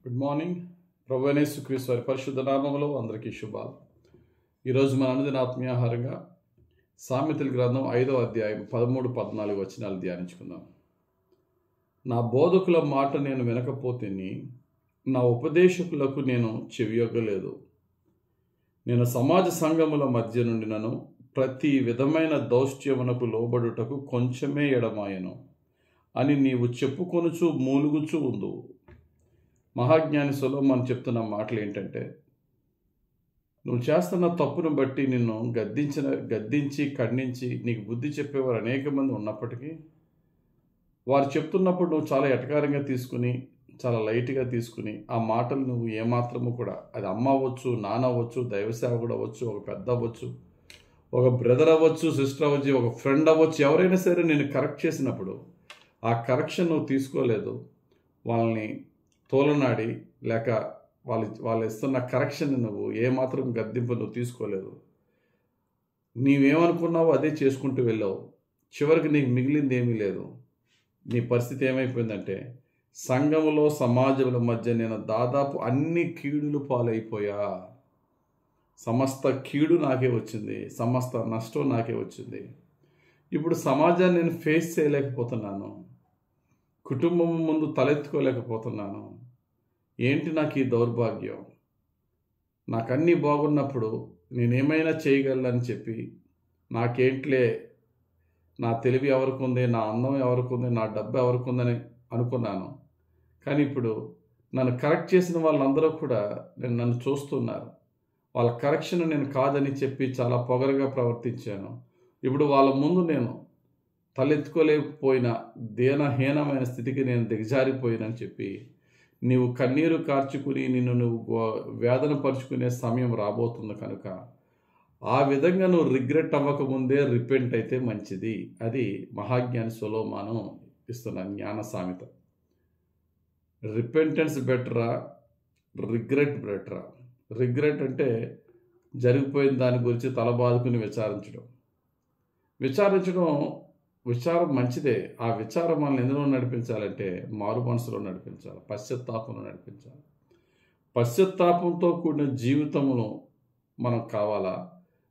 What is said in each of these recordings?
Good morning. ప్రభువైన యేసుక్రీస్తు వారి పరిశుద్ధ నామములో అందరికీ శుభాలు. ఈరోజు మన అనుదిన ఆత్మీయాహారంగా సామెతల గ్రంథం 5వ అధ్యాయం 13-14 వచనాలు ధ్యానించుకుందాం. నా బోధకుల మాట నేను వినకపోతేని, నా ఉపదేశకులకు నేను చెవియొగ్గలేదు. నేను సమాజ సంఘముల మధ్య నుండినను ప్రతి విధమైన దౌష్ట్యమునకు లోబడుటకు కొంచెమే ఎడమాయను అని నీవు చెప్పుకొనుచు మూలుగుచూ ఉందువు. మహాజ్ఞాని సొలొమోను చెప్తున్న మాటలు ఏంటంటే, నువ్వు చేస్తున్న తప్పును బట్టి నిన్ను గద్దించి ఖండించి నీకు బుద్ధి చెప్పేవారు అనేక మంది ఉన్నప్పటికీ, వారు చెప్తున్నప్పుడు నువ్వు చాలా ఎటకారంగా తీసుకుని, చాలా లైట్గా తీసుకుని, ఆ మాటలు నువ్వు ఏమాత్రము కూడా, అది అమ్మ అవ్వచ్చు, నాన్న అవ్వచ్చు, దైవ సేవకుడు అవ్వచ్చు, ఒక పెద్ద అవ్వచ్చు, ఒక బ్రదర్ అవ్వచ్చు, సిస్టర్ అవ్వచ్చు, ఒక ఫ్రెండ్ అవ్వచ్చు, ఎవరైనా సరే నేను కరెక్ట్ చేసినప్పుడు ఆ కరెక్షన్ నువ్వు తీసుకోలేదు, వాళ్ళని తోలనాడి లేక వాళ్ళు ఇస్తున్న కరెక్షన్ని నువ్వు ఏమాత్రం గద్దింపు నువ్వు తీసుకోలేదు. నీవేమనుకున్నావో అదే చేసుకుంటూ వెళ్ళావు. చివరికి నీకు మిగిలింది ఏమీ లేదు. నీ పరిస్థితి ఏమైపోయిందంటే, సంఘములో సమాజముల మధ్య నేను దాదాపు అన్ని కీడులు పాలైపోయా. సమస్త కీడు నాకే వచ్చింది, సమస్త నష్టం నాకే వచ్చింది. ఇప్పుడు సమాజాన్ని నేను ఫేస్ చేయలేకపోతున్నాను, కుటుంబం ముందు తలెత్తుకోలేకపోతున్నాను. ఏంటి నాకు ఈ దౌర్భాగ్యం? నాకన్నీ బాగున్నప్పుడు నేనేమైనా చేయగలనని చెప్పి, నాకేంట్లే, నా తెలివి ఎవరికి ఉంది, నా అందం ఎవరికి ఉంది, నా డబ్బు ఎవరికి ఉందని అనుకున్నాను. కానీ ఇప్పుడు నన్ను కరెక్ట్ చేసిన వాళ్ళందరూ కూడా నన్ను చూస్తున్నారు. వాళ్ళ కరెక్షన్ నేను కాదని చెప్పి చాలా పొగరుగా ప్రవర్తించాను. ఇప్పుడు వాళ్ళ ముందు నేను తలెత్తుకోలేకపోయిన దీనహీనమైన స్థితికి నేను దిగజారిపోయినని చెప్పి, నీవు కన్నీరు కార్చుకుని నిన్ను నువ్వు వేదన పరుచుకునే సమయం రాబోతుంది. కనుక ఆ విధంగా నువ్వు రిగ్రెట్ అవ్వకముందే రిపెంట్ అయితే మంచిది. అది మహాజ్ఞాని సొలొమోను ఇస్తున్న జ్ఞాన సామెత. రిపెంటెన్స్ బెటరా, రిగ్రెట్ బెటరా? రిగ్రెట్ అంటే జరిగిపోయిన దాని గురించి తలబాదుకుని విచారం మంచిదే. ఆ విచారం మనల్ని ఎందులో నడిపించాలంటే మారు మనసులో నడిపించాలి, పశ్చాత్తాపంలో నడిపించాలి. పశ్చాత్తాపంతో కూడిన జీవితంలో మనం కావాలా,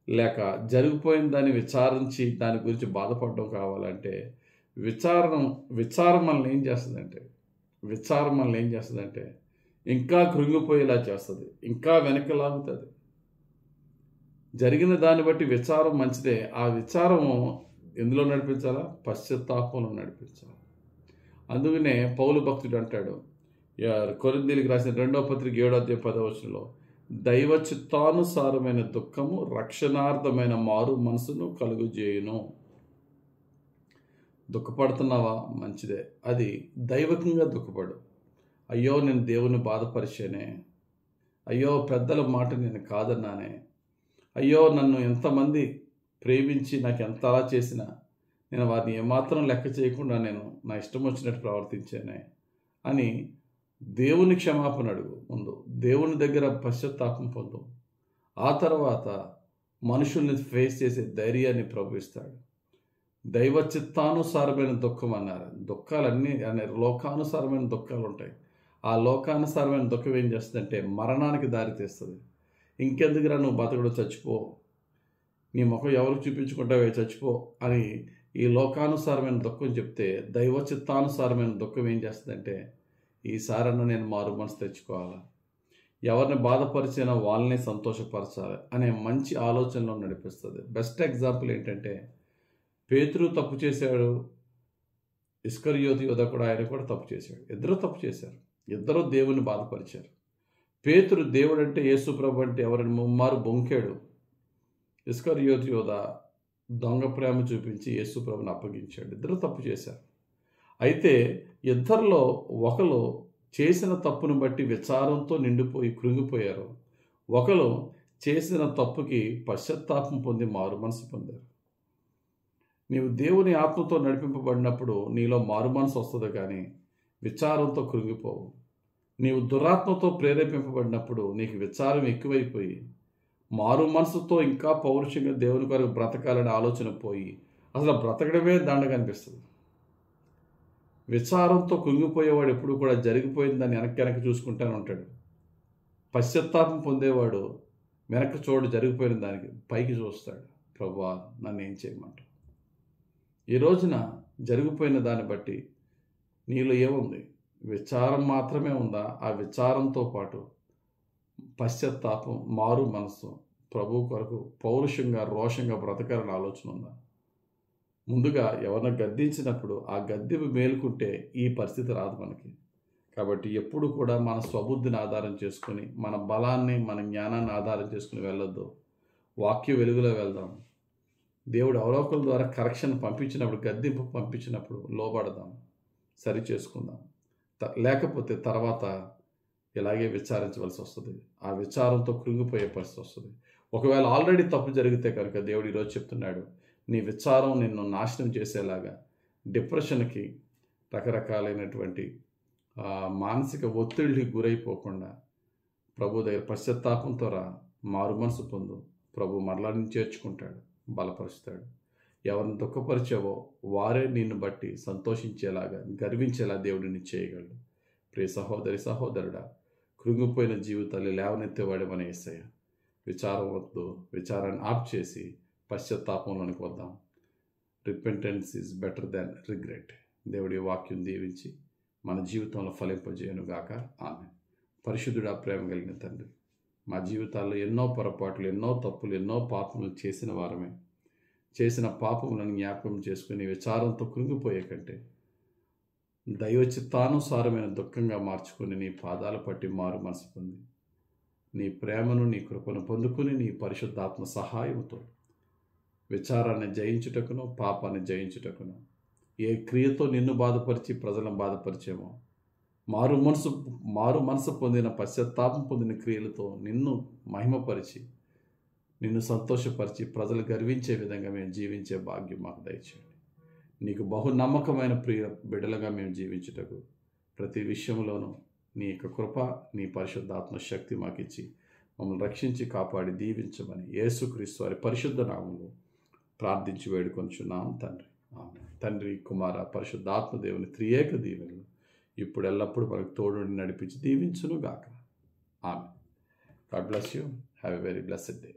లేక జరిగిపోయిన దాన్ని విచారించి దాని గురించి బాధపడడం కావాలంటే, విచారం మనల్ని ఏం చేస్తుందంటే ఇంకా కృంగిపోయేలా చేస్తుంది, ఇంకా వెనక్కి లాగుతుంది. జరిగిన దాన్ని బట్టి విచారం మంచిదే. ఆ విచారము ఎందులో నడిపించాలా? పశ్చాత్తాపంలో నడిపించాలి. అందుకనే పౌలు భక్తుడు అంటాడు, కొరింథీయులకు రాసిన 2వ పత్రిక 7వ అధ్యాయం 10వ వచనంలో, దైవ చిత్తానుసారమైన దుఃఖము రక్షణార్థమైన మారు మనసును కలుగుజేయును. దుఃఖపడుతున్నావా? మంచిదే. అది దైవకంగా దుఃఖపడు. అయ్యో నేను దేవుని బాధపరిచానే, అయ్యో పెద్దల మాట నేను కాదన్నానే, అయ్యో నన్ను ఎంతమంది ప్రేమించి నాకు ఎంత అలా చేసినా నేను వారిని ఏమాత్రం లెక్క చేయకుండా నేను నా ఇష్టం వచ్చినట్టు ప్రవర్తించానే అని దేవుని క్షమాపణ అడుగు. ముందు దేవుని దగ్గర పశ్చాత్తాపం పొందు. ఆ తర్వాత మనుషుల్ని ఫేస్ చేసే ధైర్యాన్ని ప్రభు ఇస్తాడు. దైవ చిత్తానుసారమైన దుఃఖం అన్నారు. దుఃఖాలన్నీ లోకానుసారమైన దుఃఖాలు ఉంటాయి. ఆ లోకానుసారమైన దుఃఖం ఏం చేస్తుందంటే మరణానికి దారి తీస్తుంది. ఇంకెందుకురా నువ్వు బతకడు, చచ్చిపో, నీ ముఖం ఎవరికి చూపించుకుంటావే, చచ్చిపో అని ఈ లోకానుసారమైన దుఃఖం చెప్తే, దైవ చిత్తానుసారమైన దుఃఖం ఏం చేస్తుందంటే, ఈసారన్నా నేను మారు మనసు తెచ్చుకోవాలా, ఎవరిని బాధపరిచినా వాళ్ళని సంతోషపరచాలి అనే మంచి ఆలోచనలో నడిపిస్తుంది. బెస్ట్ ఎగ్జాంపుల్ ఏంటంటే, పేతురు తప్పు చేశాడు, ఇస్కరియోతు యోధ కూడా ఆయన కూడా తప్పు చేశాడు. ఇద్దరు తప్పు చేశారు, ఇద్దరు దేవుని బాధపరిచారు. పేతురు దేవుడు అంటే యేసు ప్రభు అంటే ఎవరిని ముమ్మారు బొంకాడు. ఇస్కరియోతు యోధ దొంగ ప్రేమ చూపించి యేసు ప్రభుని అప్పగించాడు. ఇద్దరు తప్పు చేశారు. అయితే ఇద్దరిలో ఒకరు చేసిన తప్పును బట్టి విచారంతో నిండిపోయి కృంగిపోయారు, ఒకరు చేసిన తప్పుకి పశ్చాత్తాపం పొంది మారు మనసు పొందారు. నీవు దేవుని ఆత్మతో నడిపింపబడినప్పుడు నీలో మారు మనసు వస్తుంది, కానీ విచారంతో కృంగిపోవు. నీవు దురాత్మతో ప్రేరేపింపబడినప్పుడు నీకు విచారం ఎక్కువైపోయి మారు మనసుతో ఇంకా పౌరుషంగా దేవుని కొరకు బ్రతకాలనే ఆలోచన పోయి అసలు బ్రతకడమే దండగా అనిపిస్తుంది. విచారంతో కుంగిపోయేవాడు ఎప్పుడు కూడా జరిగిపోయిన దాన్ని వెనక్కి చూసుకుంటానే ఉంటాడు. పశ్చాత్తాపం పొందేవాడు వెనక్కి చూడు, జరిగిపోయిన దానికి పైకి చూస్తాడు. ప్రభువా, నన్ను ఏం చేయమంటావు? ఈ రోజున జరిగిపోయిన దాన్ని బట్టి నీలో ఏముంది? విచారం మాత్రమే ఉందా? ఆ విచారంతో పాటు పశ్చాత్తాపం, మారు మనసు, ప్రభు కొరకు పౌరుషంగా రోషంగా బ్రతకాలని ఆలోచన ఉందా? ముందుగా ఎవరిని గద్దించినప్పుడు ఆ గద్దెపు మేలుకుంటే ఈ పరిస్థితి రాదు మనకి. కాబట్టి ఎప్పుడు కూడా మన స్వబుద్ధిని ఆధారం చేసుకుని, మన బలాన్ని, మన జ్ఞానాన్ని ఆధారం చేసుకుని వెళ్ళొద్దు. వాక్య వెలుగులో వెళ్దాం. దేవుడు అవలోకల ద్వారా కరెక్షన్ పంపించినప్పుడు, గద్దింపు పంపించినప్పుడు లోబడదాం, సరి చేసుకుందాం. లేకపోతే తర్వాత ఇలాగే విచారించవలసి వస్తుంది. ఆ విచారంతో కృంగిపోయే పరిస్థితి వస్తుంది. ఒకవేళ ఆల్రెడీ తప్పు జరిగితే కనుక దేవుడు ఈరోజు చెప్తున్నాడు, నీ విచారం నిన్ను నాశనం చేసేలాగా డిప్రెషన్కి, రకరకాలైనటువంటి మానసిక ఒత్తిడికి గురైపోకుండా ప్రభు దగ్గర పశ్చాత్తాపంతో మారు మనసు పొందు. ప్రభు మరలా నిన్ను చేర్చుకుంటాడు, బలపరుస్తాడు. ఎవరిని దుఃఖపరిచావో వారే నిన్ను బట్టి సంతోషించేలాగా, గర్వించేలా దేవుడు నిన్ను చేయగలడు. ప్రియ సహోదరి, సహోదరుడా, కృంగిపోయిన జీవితాలు లేవనెత్తేవాడు మన యేసయ్య. విచారం వద్దు, విచారాన్ని ఆప్ చేసి పశ్చాత్తాపంలోనికి వద్దాం. Repentance is better than regret. దేవుడి వాక్యం దీవించి మన జీవితంలో ఫలింపజేయను గాక. ఆమె పరిశుద్ధుడా, ప్రేమ కలిగిన తండ్రి, మా జీవితాల్లో ఎన్నో పొరపాట్లు, ఎన్నో తప్పులు, ఎన్నో పాపములు చేసిన వారమే. చేసిన పాపములను జ్ఞాపకం చేసుకుని విచారంతో కృంగిపోయే కంటే దైవ చిత్తానుసారమైన దుఃఖంగా మార్చుకుని నీ పాదాలు పట్టి మారు మనసు పొంది నీ ప్రేమను, నీ కృపను పొందుకుని నీ పరిశుద్ధాత్మ సహాయంతో విచారాన్ని జయించుటకును, పాపాన్ని జయించుటకును, ఏ క్రియతో నిన్ను బాధపరిచి ప్రజలను బాధపరిచేమో మారు మనసు పొందిన, పశ్చాత్తాపం పొందిన క్రియలతో నిన్ను మహిమపరిచి, నిన్ను సంతోషపరిచి, ప్రజలు గర్వించే విధంగా మేము జీవించే భాగ్యం మాకు దయచేయండి. నీకు బహు నమ్మకమైన ప్రియ బిడ్డలుగా మేము జీవించుటకు ప్రతి విషయంలోనూ నీ యొక్క కృప, నీ పరిశుద్ధాత్మ శక్తి మాకు ఇచ్చి మమ్మల్ని రక్షించి కాపాడి దీవించమని యేసుక్రీస్తు వారి పరిశుద్ధ నామములో ప్రార్థించి వేడుకొంచున్నాం తండ్రి. ఆమె తండ్రి, కుమార, పరిశుద్ధాత్మ దేవుని త్రియేక దీవెనలు ఇప్పుడు ఎల్లప్పుడూ మనకు తోడుని నడిపించి దీవించును గాక. ఆమె. God bless you. Have a very blessed day.